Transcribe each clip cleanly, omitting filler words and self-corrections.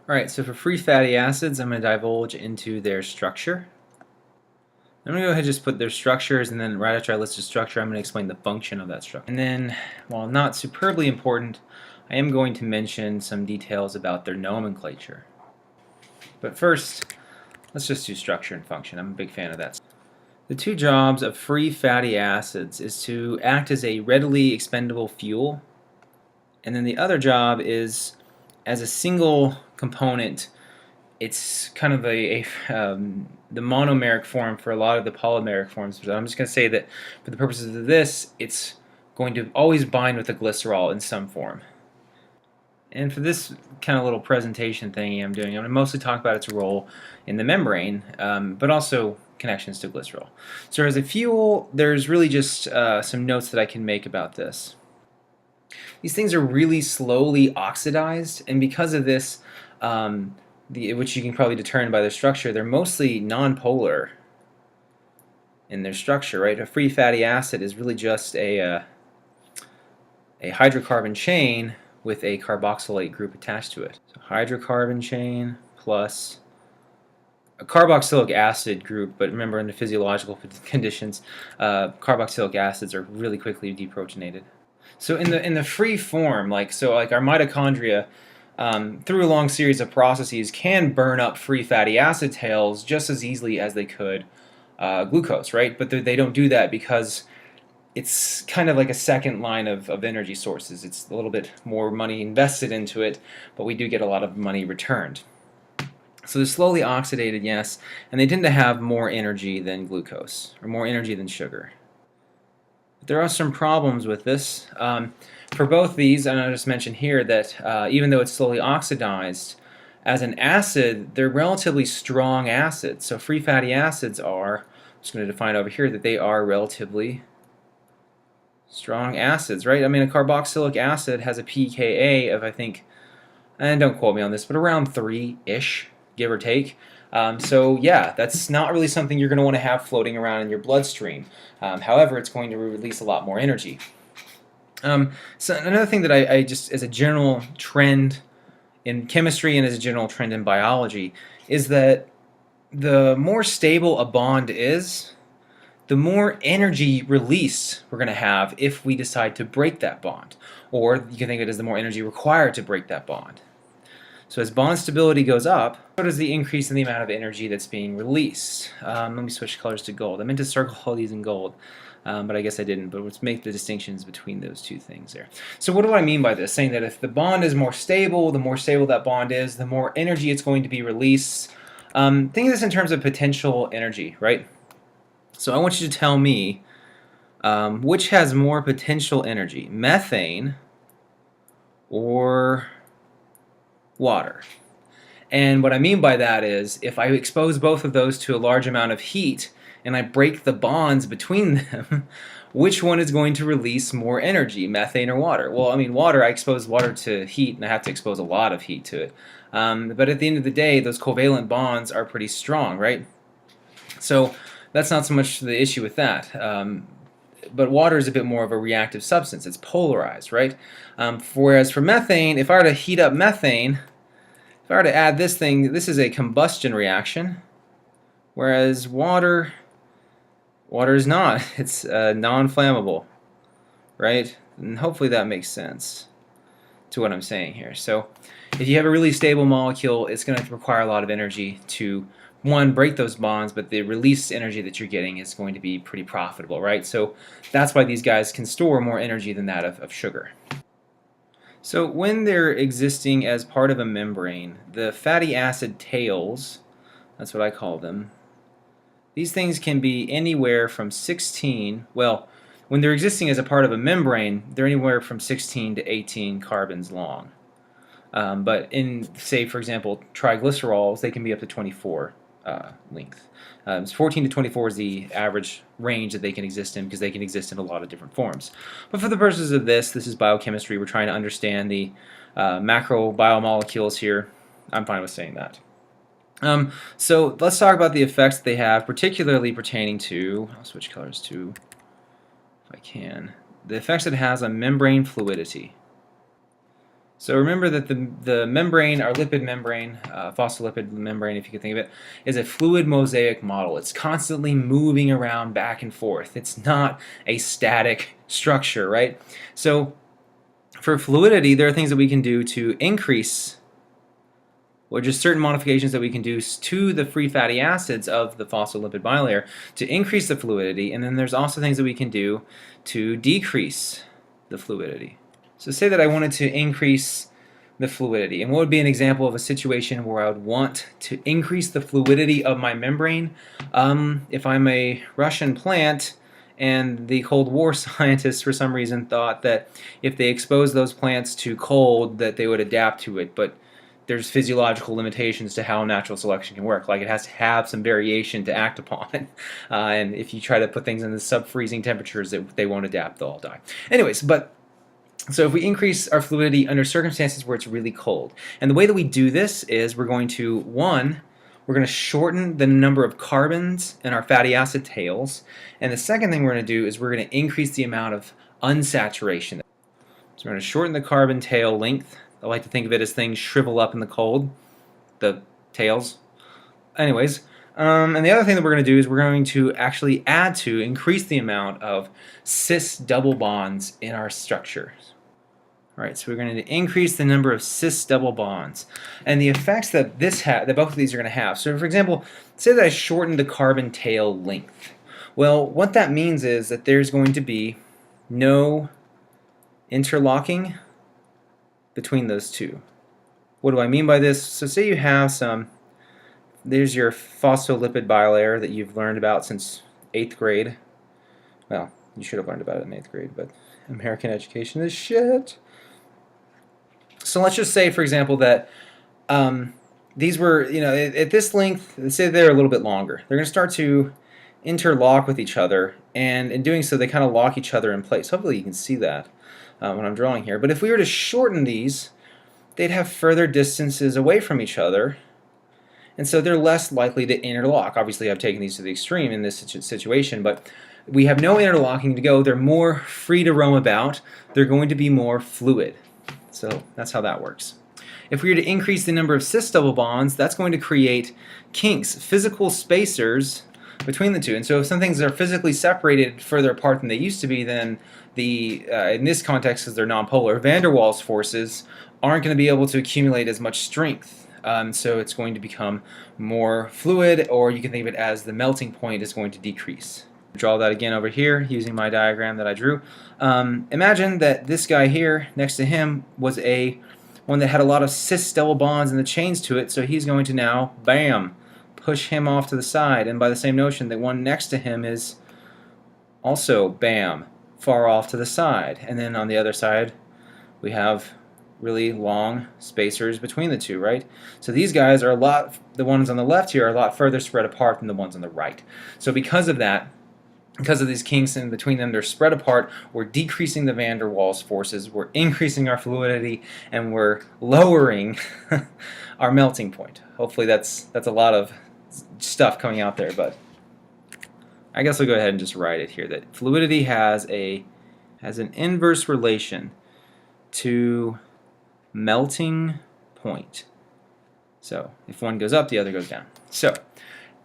Alright, so for free fatty acids, I'm going to divulge into their structure. I'm going to go ahead and just put their structures, and then right after I list the structure, I'm going to explain the function of that structure. And then, while not superbly important, I am going to mention some details about their nomenclature. But first, let's just do structure and function. I'm a big fan of that. The two jobs of free fatty acids is to act as a readily expendable fuel, and then the other job is as a single component. It's kind of the monomeric form for a lot of the polymeric forms. But I'm just going to say that for the purposes of this, it's going to always bind with a glycerol in some form. And for this kind of little presentation thingy I'm doing, I'm going to mostly talk about its role in the membrane, but also connections to glycerol. So as a fuel, there's really just some notes that I can make about this. These things are really slowly oxidized, and because of this, which you can probably determine by their structure, they're mostly nonpolar in their structure, right? A free fatty acid is really just a hydrocarbon chain with a carboxylate group attached to it. So hydrocarbon chain plus a carboxylic acid group, but remember in the physiological conditions, carboxylic acids are really quickly deprotonated. So in the free form, like our mitochondria, through a long series of processes, can burn up free fatty acid tails just as easily as they could glucose, right? But they don't do that because it's kind of like a second line of energy sources. It's a little bit more money invested into it, but we do get a lot of money returned. So they're slowly oxidated, yes, and they tend to have more energy than glucose, or more energy than sugar. There are some problems with this. For both these, and I'll just mention here that even though it's slowly oxidized, as an acid, they're relatively strong acids. So free fatty acids are, I'm just going to define over here, that they are relatively strong acids, right? I mean, a carboxylic acid has a pKa of, I think, and don't quote me on this, but around 3-ish, give or take. So yeah, that's not really something you're going to want to have floating around in your bloodstream. However, it's going to release a lot more energy. So another thing that I just, as a general trend in chemistry and as a general trend in biology, is that the more stable a bond is, the more energy release we're going to have if we decide to break that bond. Or you can think of it as the more energy required to break that bond. So as bond stability goes up, so does the increase in the amount of energy that's being released. Let me switch colors to gold. I meant to circle all these in gold, but I guess I didn't. But let's make the distinctions between those two things there. So what do I mean by this? Saying that if the bond is more stable, the more stable that bond is, the more energy it's going to be released. Think of this in terms of potential energy, right? So I want you to tell me which has more potential energy, methane or water. And what I mean by that is if I expose both of those to a large amount of heat and I break the bonds between them, which one is going to release more energy, methane or water? Well, I mean, water, I expose water to heat and I have to expose a lot of heat to it. But at the end of the day, those covalent bonds are pretty strong, right? So that's not so much the issue with that. But water is a bit more of a reactive substance. It's polarized, right? Whereas for methane, if I were to heat up methane, if I were to add this thing, this is a combustion reaction. Whereas water is not. It's non-flammable, right? And hopefully that makes sense to what I'm saying here. So if you have a really stable molecule, it's going to require a lot of energy to, one, break those bonds, but the released energy that you're getting is going to be pretty profitable, right? So that's why these guys can store more energy than that of sugar. So when they're existing as part of a membrane, the fatty acid tails, that's what I call them, these things can be anywhere from 16, well, when they're existing as a part of a membrane, they're anywhere from 16 to 18 carbons long. But in, say, for example, triglycerols, they can be up to 24 length. So 14 to 24 is the average range that they can exist in because they can exist in a lot of different forms. But for the purposes of this is biochemistry. We're trying to understand the macro biomolecules here. I'm fine with saying that. So let's talk about the effects they have, particularly pertaining to, I'll switch colors to, if I can, the effects it has on membrane fluidity. So remember that the membrane, our lipid membrane, phospholipid membrane, if you can think of it, is a fluid mosaic model. It's constantly moving around back and forth. It's not a static structure, right? So for fluidity, there are things that we can do to increase, or just certain modifications that we can do to the free fatty acids of the phospholipid bilayer to increase the fluidity, and then there's also things that we can do to decrease the fluidity. So say that I wanted to increase the fluidity, and what would be an example of a situation where I would want to increase the fluidity of my membrane? If I'm a Russian plant and the Cold War scientists for some reason thought that if they exposed those plants to cold that they would adapt to it, but there's physiological limitations to how natural selection can work. Like it has to have some variation to act upon. And if you try to put things in the sub-freezing temperatures, they won't adapt, they'll all die. Anyways, so if we increase our fluidity under circumstances where it's really cold, and the way that we do this is we're going to, we're going to shorten the number of carbons in our fatty acid tails, and the second thing we're going to do is we're going to increase the amount of unsaturation. So we're going to shorten the carbon tail length. I like to think of it as things shrivel up in the cold, the tails. Anyways, and the other thing that we're going to do is we're going to actually increase the amount of cis double bonds in our structures. All right, so we're going to increase the number of cis double bonds and the effects that that both of these are going to have. So for example, say that I shortened the carbon tail length. Well, what that means is that there's going to be no interlocking between those two. What do I mean by this? So say you have there's your phospholipid bilayer that you've learned about since 8th grade. Well, you should have learned about it in 8th grade, but American education is shit. So let's just say, for example, that these were, at this length, let's say they're a little bit longer. They're going to start to interlock with each other, and in doing so, they kind of lock each other in place. Hopefully you can see that when I'm drawing here. But if we were to shorten these, they'd have further distances away from each other, and so they're less likely to interlock. Obviously, I've taken these to the extreme in this situation, but we have no interlocking to go. They're more free to roam about. They're going to be more fluid. So that's how that works. If we were to increase the number of cis double bonds, that's going to create kinks, physical spacers between the two. And so if some things are physically separated further apart than they used to be, then in this context, because they're nonpolar, van der Waals forces aren't going to be able to accumulate as much strength. So it's going to become more fluid, or you can think of it as the melting point is going to decrease. Draw that again over here using my diagram that I drew. Imagine that this guy here next to him was one that had a lot of cis double bonds in the chains to it, so he's going to now, bam, push him off to the side. And by the same notion, the one next to him is also, bam, far off to the side. And then on the other side, we have really long spacers between the two, right? So these guys are the ones on the left here are a lot further spread apart than the ones on the right. So because of that, because of these kinks in between them, they're spread apart, we're decreasing the van der Waals forces, we're increasing our fluidity, and we're lowering our melting point. Hopefully that's a lot of stuff coming out there, but I guess I'll go ahead and just write it here, that fluidity has an inverse relation to melting point. So if one goes up, the other goes down. So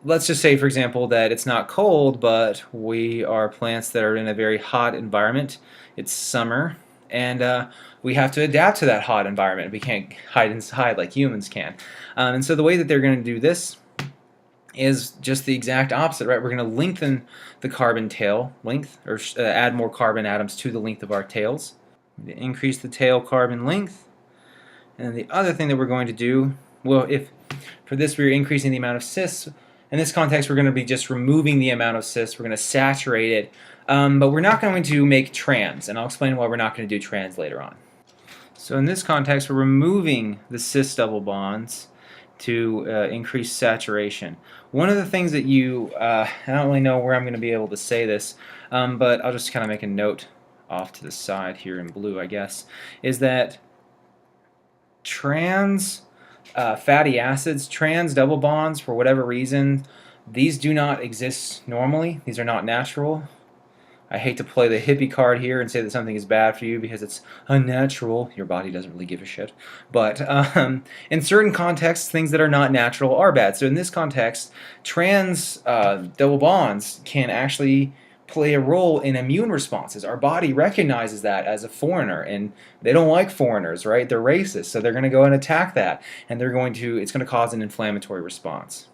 let's just say, for example, that it's not cold, but we are plants that are in a very hot environment. It's summer, and we have to adapt to that hot environment. We can't hide inside like humans can. And so the way that they're going to do this is just the exact opposite, right? We're going to lengthen the carbon tail length, or add more carbon atoms to the length of our tails. Increase the tail carbon length. And the other thing that we're going to do, well, if for this we're increasing the amount of cis, in this context we're going to be just removing the amount of cis, we're going to saturate it, but we're not going to make trans, and I'll explain why we're not going to do trans later on. So in this context, we're removing the cis double bonds to increase saturation. One of the things that I don't really know where I'm going to be able to say this, but I'll just kind of make a note off to the side here in blue, I guess, is that trans fatty acids, trans double bonds, for whatever reason, these do not exist normally. These are not natural. I hate to play the hippie card here and say that something is bad for you because it's unnatural. Your body doesn't really give a shit. But in certain contexts, things that are not natural are bad. So in this context, trans double bonds can actually play a role in immune responses. Our body recognizes that as a foreigner, and they don't like foreigners, right? They're racist, so they're going to go and attack that, and it's going to cause an inflammatory response.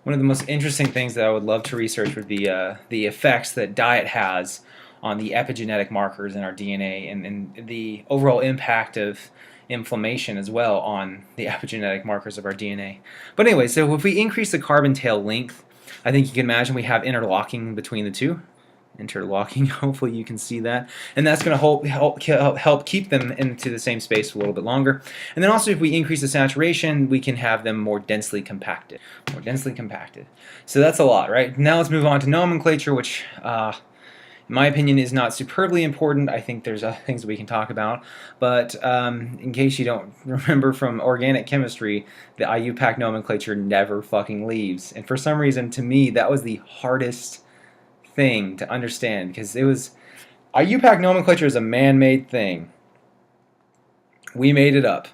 One of the most interesting things that I would love to research would be the effects that diet has on the epigenetic markers in our DNA, and the overall impact of inflammation as well on the epigenetic markers of our DNA. But anyway, so if we increase the carbon tail length, I think you can imagine we have interlocking between the two. Interlocking, hopefully you can see that, and that's going to help keep them into the same space for a little bit longer. And then also, if we increase the saturation, we can have them more densely compacted. So that's a lot, right? Now let's move on to nomenclature, which in my opinion is not superbly important. I think there's other things that we can talk about, but in case you don't remember from organic chemistry, the IUPAC nomenclature never fucking leaves, and for some reason, to me, that was the hardest thing to understand, because IUPAC nomenclature is a man-made thing. We made it up.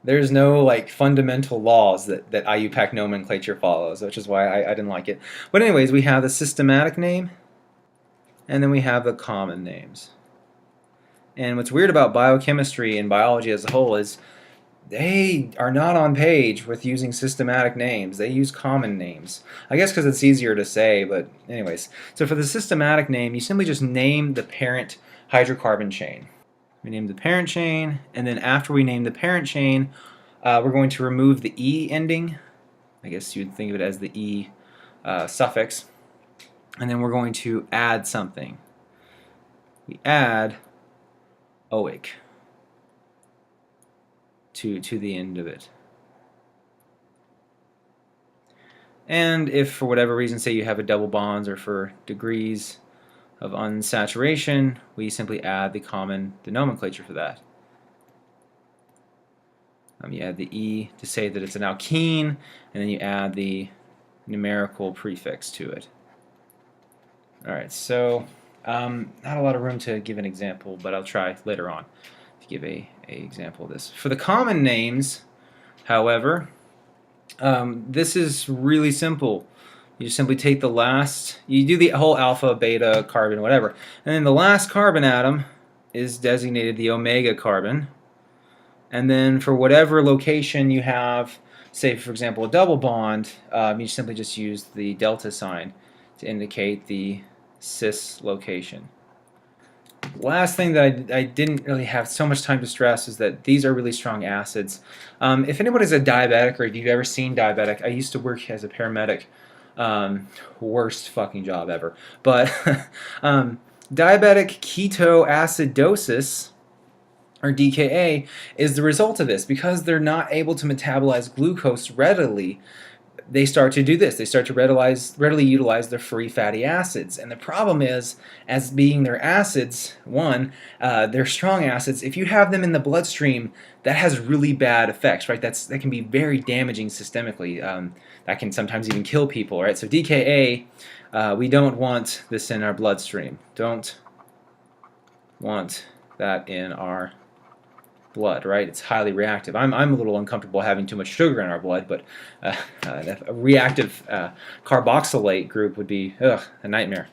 There's no like fundamental laws that IUPAC nomenclature follows, which is why I didn't like it. But anyways, we have the systematic name, and then we have the common names. And what's weird about biochemistry and biology as a whole is they are not on page with using systematic names. They use common names. I guess because it's easier to say, but anyways. So for the systematic name, you simply just name the parent hydrocarbon chain. We name the parent chain, and then after we name the parent chain, we're going to remove the E ending. I guess you'd think of it as the E suffix. And then we're going to add something. We add oic to the end of it. And if for whatever reason, say you have a double bonds, or for degrees of unsaturation, we simply add the nomenclature for that. You add the E to say that it's an alkene, and then you add the numerical prefix to it. Alright, so not a lot of room to give an example, but I'll try later on to give a example of this. For the common names, however, this is really simple. You just simply take you do the whole alpha, beta, carbon, whatever, and then the last carbon atom is designated the omega carbon, and then for whatever location you have, say for example a double bond, you simply just use the delta sign to indicate the cis location. Last thing that I didn't really have so much time to stress is that these are really strong acids. If anybody's a diabetic, or if you've ever seen diabetic, I used to work as a paramedic. Worst fucking job ever. But diabetic ketoacidosis, or DKA, is the result of this. Because they're not able to metabolize glucose readily, they start to do this. They start to readily utilize their free fatty acids. And the problem is, as being their acids, they're strong acids, if you have them in the bloodstream, that has really bad effects, right? That can be very damaging systemically. That can sometimes even kill people, right? So DKA, we don't want this in our bloodstream. Don't want that in our blood, right? It's highly reactive. I'm a little uncomfortable having too much sugar in our blood, but a reactive carboxylate group would be a nightmare.